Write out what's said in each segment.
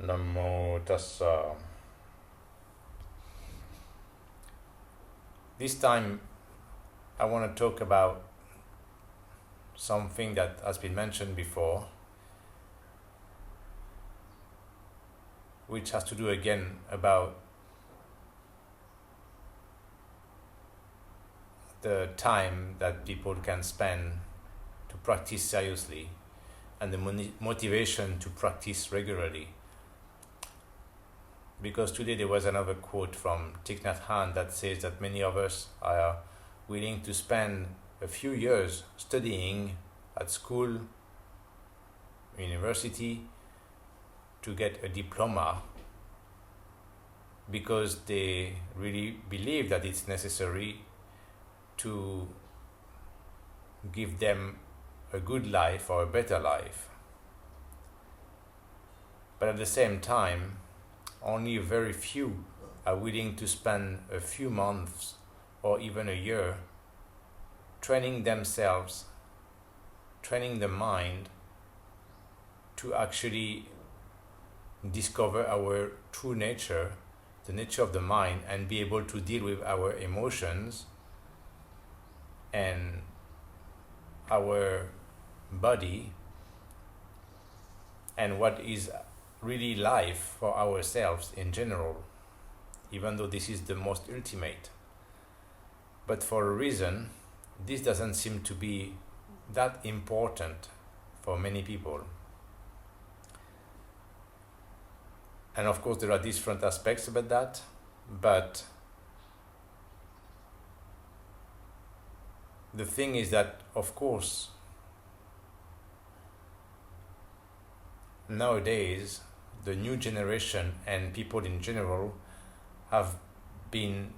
Namo Tassa. This time I want to talk about something that has been mentioned before, which has to do again about the time that people can spend to practice seriously and the motivation to practice regularly. Because today there was another quote from Thich Nhat Hanh that says that many of us are willing to spend a few years studying at school, university, to get a diploma because they really believe that it's necessary to give them a good life or a better life. But at the same time, only very few are willing to spend a few months or even a year training themselves, training the mind to actually discover our true nature, the nature of the mind, and be able to deal with our emotions and our body and what is really life for ourselves in general, even though this is the most ultimate. But for a reason, this doesn't seem to be that important for many people. And of course, there are different aspects about that, but the thing is that, of course, nowadays, the new generation and people in general have been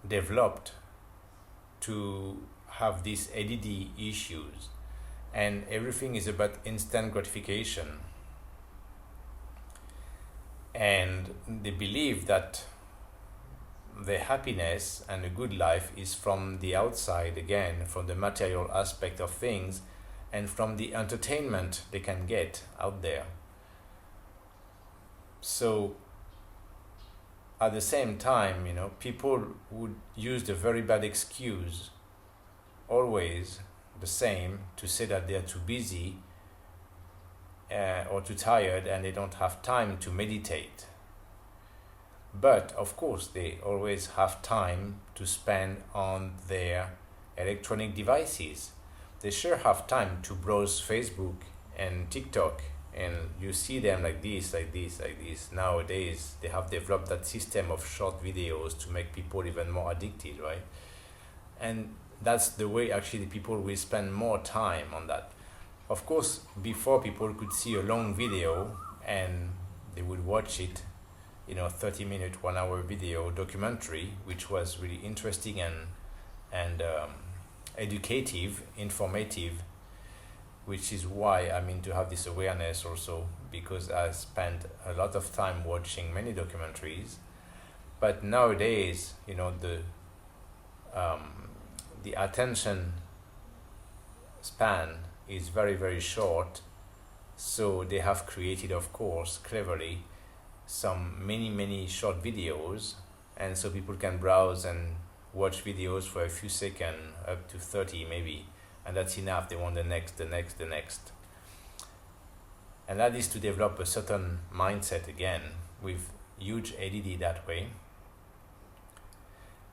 developed to have these ADD issues, and everything is about instant gratification. And they believe that the happiness and a good life is from the outside again, from the material aspect of things, and from the entertainment they can get out there. So at the same time, people would use the very bad excuse, always the same, to say that they're too busy or too tired and they don't have time to meditate. But of course, they always have time to spend on their electronic devices. They sure have time to browse Facebook and TikTok, and you see them like this. Nowadays, they have developed that system of short videos to make people even more addicted, right? And that's the way actually people will spend more time on that. Of course, before people could see a long video and they would watch it, 30-minute, 1 hour video documentary, which was really interesting and educative, informative, which is why to have this awareness also, because I spent a lot of time watching many documentaries. But nowadays, the attention span is very, very short. So they have created, of course, cleverly, some many short videos, and so people can browse and watch videos for a few seconds, up to 30 maybe, and that's enough. They want the next. And that is to develop a certain mindset again, with huge ADD that way.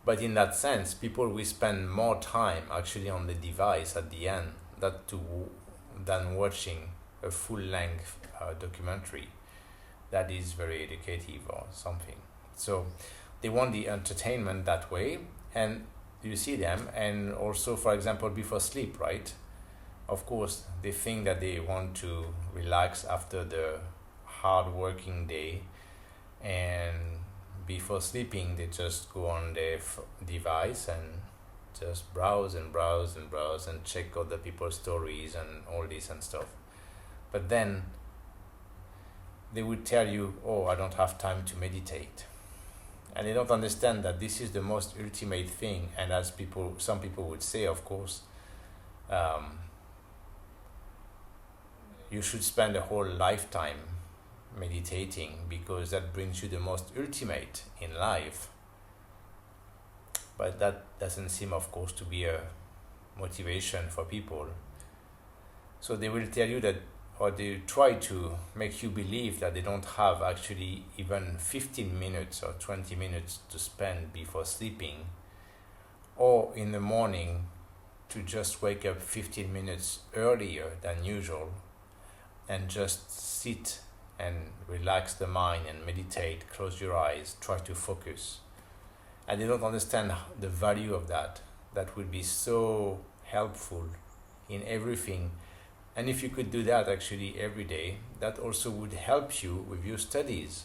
But in that sense, people will spend more time actually on the device at the end than watching a full-length documentary that is very educative or something. So they want the entertainment that way, and you see them. And also, for example, before sleep, right? Of course, they think that they want to relax after the hard working day, and before sleeping they just go on their device and just browse and check other people's stories and all this and stuff. But then they would tell you, oh, I don't have time to meditate. And they don't understand that this is the most ultimate thing. And as some people would say, of course, you should spend a whole lifetime meditating, because that brings you the most ultimate in life. But that doesn't seem, of course, to be a motivation for people. So they will tell you that, or they try to make you believe that they don't have actually even 15 minutes or 20 minutes to spend before sleeping, or in the morning to just wake up 15 minutes earlier than usual and just sit and relax the mind and meditate, close your eyes, try to focus. And they don't understand the value of that. That would be so helpful in everything. And if you could do that actually every day, that also would help you with your studies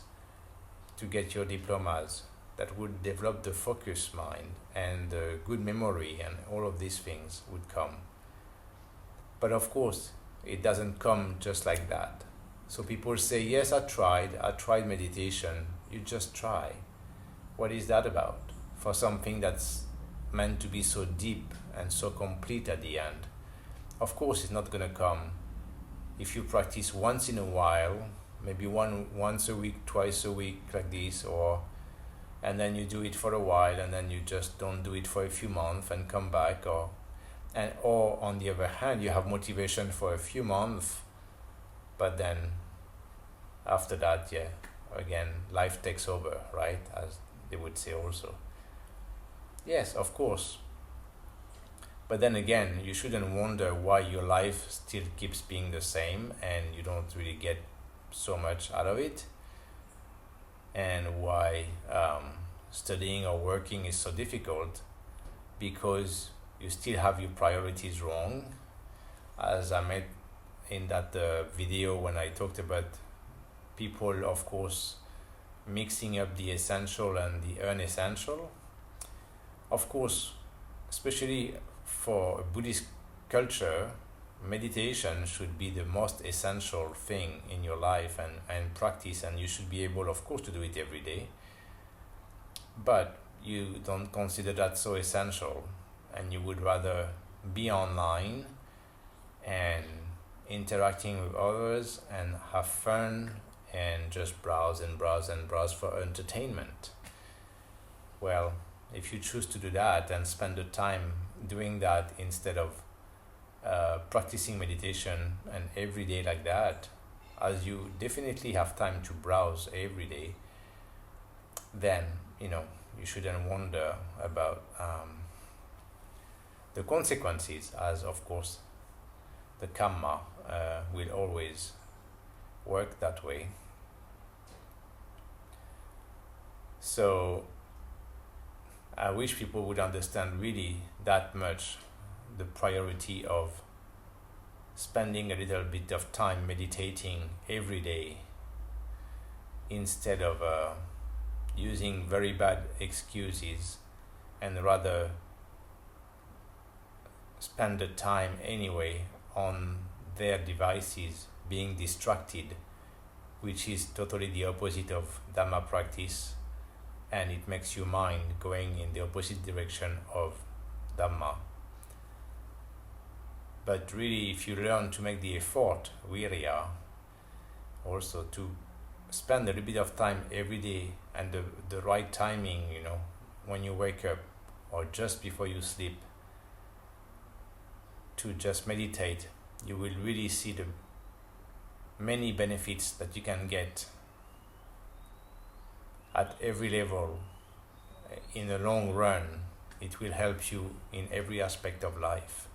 to get your diplomas. That would develop the focus mind and the good memory, and all of these things would come. But of course, it doesn't come just like that. So people say, yes, I tried meditation. You just try. What is that about? For something that's meant to be so deep and so complete at the end. Of course, it's not going to come if you practice once in a while, maybe once a week, twice a week like this, and then you do it for a while, and then you just don't do it for a few months and come back, or on the other hand, you have motivation for a few months, but then after that, again, life takes over, right? As they would say also. Yes, of course. But then again, you shouldn't wonder why your life still keeps being the same and you don't really get so much out of it, and why studying or working is so difficult, because you still have your priorities wrong. As I made in that video when I talked about people, of course, mixing up the essential and the unessential. Of course, especially for a Buddhist culture, meditation should be the most essential thing in your life and practice, and you should be able, of course, to do it every day. But you don't consider that so essential, and you would rather be online and interacting with others and have fun and just browse and browse and browse for entertainment. Well, if you choose to do that and spend the time doing that instead of practicing meditation and every day like that, as you definitely have time to browse every day, then you shouldn't wonder about the consequences, as of course the karma will always work that way. So I wish people would understand really that much the priority of spending a little bit of time meditating every day, instead of using very bad excuses, and rather spend the time anyway on their devices being distracted, which is totally the opposite of Dhamma practice, and it makes your mind going in the opposite direction of Dhamma. But really, if you learn to make the effort, virya, also to spend a little bit of time every day, and the right timing, when you wake up or just before you sleep, to just meditate, you will really see the many benefits that you can get at every level. In the long run, it will help you in every aspect of life.